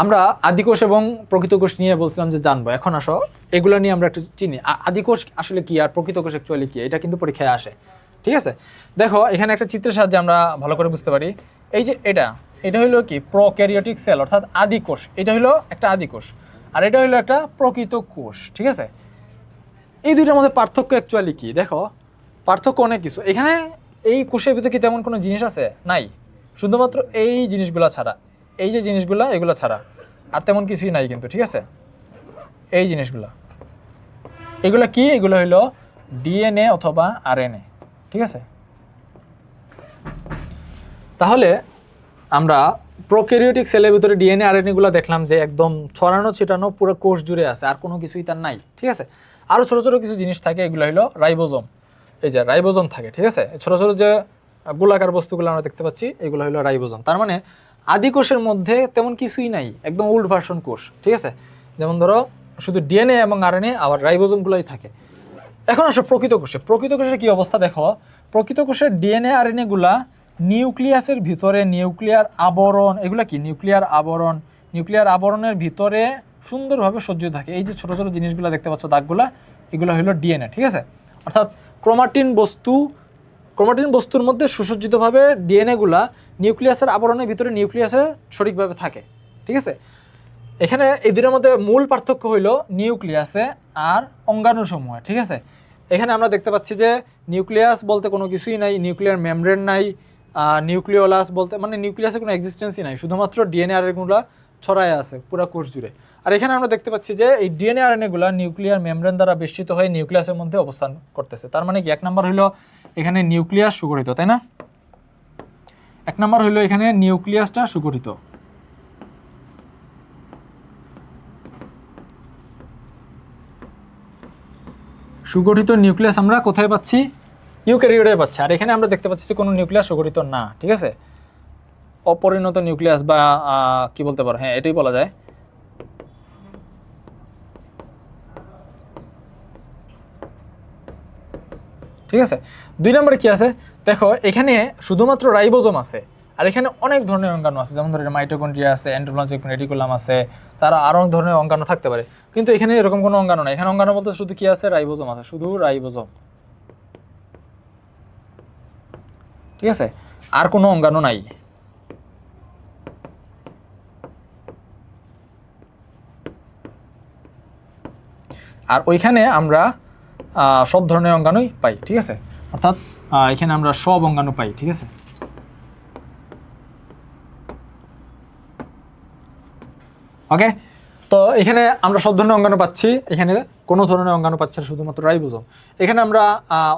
আমরা আদিকোষ এবং প্রকৃত কোষ নিয়ে বলছিলাম যে জানবো, এখন আসো এগুলো নিয়ে আমরা একটু চিনি। আদিকোষ আসলে কি আর প্রকৃত কোষ অ্যাকচুয়ালি কি, এটা কিন্তু পরীক্ষায় আসে। ঠিক আছে, দেখো এখানে একটা চিত্রের সাহায্যে আমরা ভালো করে বুঝতে পারি। এই যে এটা হলো কি প্রোক্যারিওটিক সেল অর্থাৎ আদিকোষ, এটা হলো একটা আদিকোষ, আর এটা হলো একটা প্রকৃত কোষ। ঠিক আছে, এই দুইটার মধ্যে পার্থক্য অ্যাকচুয়ালি কি? দেখো পার্থক্য অনেক কিছু। এখানে এই কোষের ভিতরে কি তেমন কোনো জিনিস আছে? নাই, শুধুমাত্র এই জিনিসগুলো ছাড়া, এই যে জিনিসগুলো এগুলো ছাড়া আর তেমন কিছুই নাই কিন্তু। ঠিক আছে, এই জিনিসগুলো এগুলো কি? এগুলো হলো ডিএনএ অথবা আরএনএ। ঠিক আছে, তাহলে আমরা প্রোক্যারিওটিক সেলের ভিতরে ডিএনএ আরএনএগুলো দেখলাম যে একদম ছড়ানো ছিটানো পুরো কোষ জুড়ে আছে, আর কোনো কিছুই তার নাই। ঠিক আছে, আরও ছোটো ছোটো কিছু জিনিস থাকে, এগুলো হলো রাইবোজোম। এই যে রাইবোজোম থাকে। ঠিক আছে, ছোটো ছোটো যে গোলাকার বস্তুগুলো আমরা দেখতে পাচ্ছি এগুলো হলো রাইবোজোম। তার মানে আদি কোষের মধ্যে তেমন কিছুই নাই, একদম ওল্ড ভার্সন কোষ। ঠিক আছে, যেমন ধরো শুধু ডিএনএ এবং আরএনএ আবার রাইবোজোমগুলোই থাকে। এখন আসো প্রকৃত কোষে। প্রকৃত কোষের কি অবস্থা দেখো। প্রকৃত কোষের ডিএনএ আরএনএ গুলা নিউক্লিয়াসের ভিতরে, নিউক্লিয়ার আবরণ, এগুলা কি নিউক্লিয়ার আবরণ, নিউক্লিয়ার আবরণের ভিতরে সুন্দরভাবে সজ্জিত থাকে। এই যে ছোট ছোট জিনিসগুলো দেখতে পাচ্ছ দাগগুলা, এগুলো হলো ডিএনএ। ঠিক আছে, অর্থাৎ ক্রোমাটিন বস্তুর মধ্যে সুসজ্জিতভাবে ডিএনএ গুলা নিউক্লিয়াসের আবরণের ভিতরে নিউক্লিয়াসে সঠিকভাবে থাকে। ঠিক আছে, এখানে এই দুটোর মধ্যে মূল পার্থক্য হইলো নিউক্লিয়াসে আর অঙ্গাণুসমূহে। ঠিক আছে, এখানে আমরা দেখতে পাচ্ছি যে নিউক্লিয়াস বলতে কোনো কিছুই নাই, নিউক্লিয়ার মেমব্রেন নাই, নিউক্লিওলাস বলতে মানে নিউক্লিয়াসে কোনো এক্সিস্টেন্সই নাই, শুধুমাত্র ডিএনএ আরএনএগুলো ছড়ায় আছে পুরো কোষ জুড়ে। আর এখানে আমরা দেখতে পাচ্ছি যে এই ডিএনএ আরএনএগুলো নিউক্লিয়ার মেমব্রেন দ্বারা বেষ্টিত হয়ে নিউক্লিয়াসের মধ্যে অবস্থান করতেছে। তার মানে কি, এক নম্বর হইলো এখানে নিউক্লিয়াস সুগঠিত, তাই না? এক নম্বর হইলো এখানে নিউক্লিয়াসটা সুগঠিত। সুগঠিত নিউক্লিয়াস আমরা কোথায় পাচ্ছি? ইউক্যারিওটে পাচ্ছি। আর এখানে আমরা দেখতে পাচ্ছি যে কোনো নিউক্লিয়াস সুগঠিত না। ঠিক আছে, অপরিণত নিউক্লিয়াস বা কি বলতে পারো, হ্যাঁ এটাই বলা যায়। ঠিক আছে, দুই নম্বরে কি আছে দেখো, এখানে শুধুমাত্র রাইবোজোম আছে, আর এখানে অনেক ধরনের অঙ্গাণু আছে, যেমন ধরো মাইটোকন্ড্রিয়া আছে, এন্ডোপ্লাজমিক রেটিকুলাম আছে, তারা আরও অনেক ধরনের অঙ্গাণু থাকতে পারে। কিন্তু এখানে এরকম কোনো অঙ্গাণু নাই। এখানে অঙ্গাণু বলতে শুধু কি আছে? রাইবোজোম আছে, শুধু রাইবোজোম। ঠিক আছে, আর কোনো অঙ্গাণু নাই। আর ওইখানে আমরা সব ধরনের অঙ্গাণুই পাই। ঠিক আছে, অর্থাৎ এখানে আমরা সব অঙ্গাণু পাই। ঠিক আছে, ওকে। তো এখানে আমরা সব ধরনের অঙ্গাণু পাচ্ছি, এখানে কোনো ধরনের অঙ্গাণু পাচ্ছি না, শুধুমাত্র রাইবোজোম। এখানে আমরা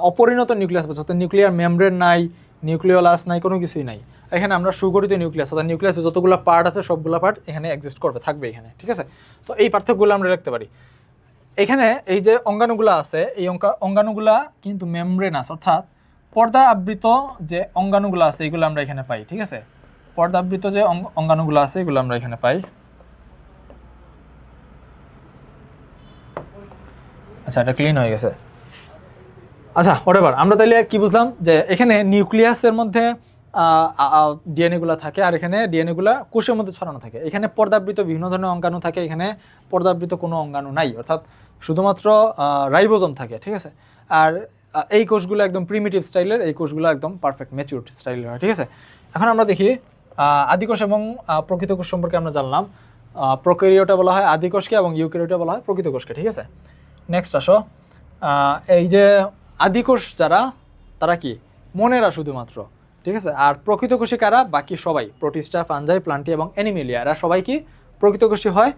অপরিণত নিউক্লিয়াস পাচ্ছি, অর্থাৎ নিউক্লিয়ার মেমব্রেন নাই, নিউক্লিওলাস নাই, কোনো কিছুই নাই। এখানে আমরা সুগঠিত নিউক্লিয়াস, অর্থাৎ নিউক্লিয়াসে যতগুলো পার্ট আছে সবগুলো পার্ট এখানে এক্সিস্ট করবে, থাকবে এখানে। ঠিক আছে, তো এই পার্থক্যগুলো আমরা রাখতে পারি। এখানে এই যে অঙ্গাণুগুলো আছে, এই অঙ্গাণুগুলা কিন্তু মেমব্রেনাস, অর্থাৎ পর্দা আবৃত যে অঙ্গাণুগুলো আছে এগুলো আমরা এখানে পাই। ঠিক আছে, পর্দা আবৃত যে অঙ্গাণুগুলো আছে এগুলো আমরা এখানে পাই। আচ্ছা, এটা ক্লিন হয়ে গেছে। আচ্ছা, হোয়াটএভার, আমরা তাহলে কি বুঝলাম যে এখানে নিউক্লিয়াসের মধ্যে ডিএনএগুলো থাকে, আর এখানে ডিএনএগুলো কোষের মধ্যে ছড়ানো থাকে। এখানে পর্দাবৃত বিভিন্ন ধরনের অঙ্গাণু থাকে, এখানে পর্দাবৃত কোনো অঙ্গাণু নাই, অর্থাৎ শুধুমাত্র রাইবোজোম থাকে। ঠিক আছে, আর এই কোষগুলো একদম প্রিমিটিভ স্টাইলের, এই কোষগুলো একদম পারফেক্ট ম্যাচিউরড স্টাইলের হয়। ঠিক আছে, এখন আমরা দেখি আদিকোষ এবং প্রকৃত কোষ সম্পর্কে আমরা জানলাম। প্রোক্যারিওটা বলা হয় আদিকোষকে এবং ইউক্যারিওটা বলা হয় প্রকৃত কোষকে। ঠিক আছে, নেক্সট আসো, এই যে আদিকোষ যারা, তারা কি? মনেরা শুধুমাত্র। ঠিক আছে, আর প্রকৃত কোষী কারা? বাকি সবাই, প্রোটিস্টা, ফাঞ্জাই, প্লান্টি এবং অ্যানিমেলিয়া, এরা সবাই কি প্রকৃত কোষী হয়।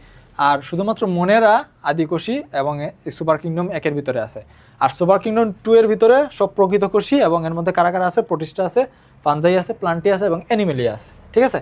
আর শুধুমাত্র মনেরা আদিকোষী এবং সুপার কিংডম 1 এর ভিতরে আছে। আর সুপার কিংডম 2 এর ভিতরে সব প্রকৃত কোষী, এবং এর মধ্যে কারা কারা আছে? প্রোটিস্টা আছে, ফাঞ্জাই আছে, প্লান্টি আছে এবং অ্যানিমেলিয়া আছে। ঠিক আছে।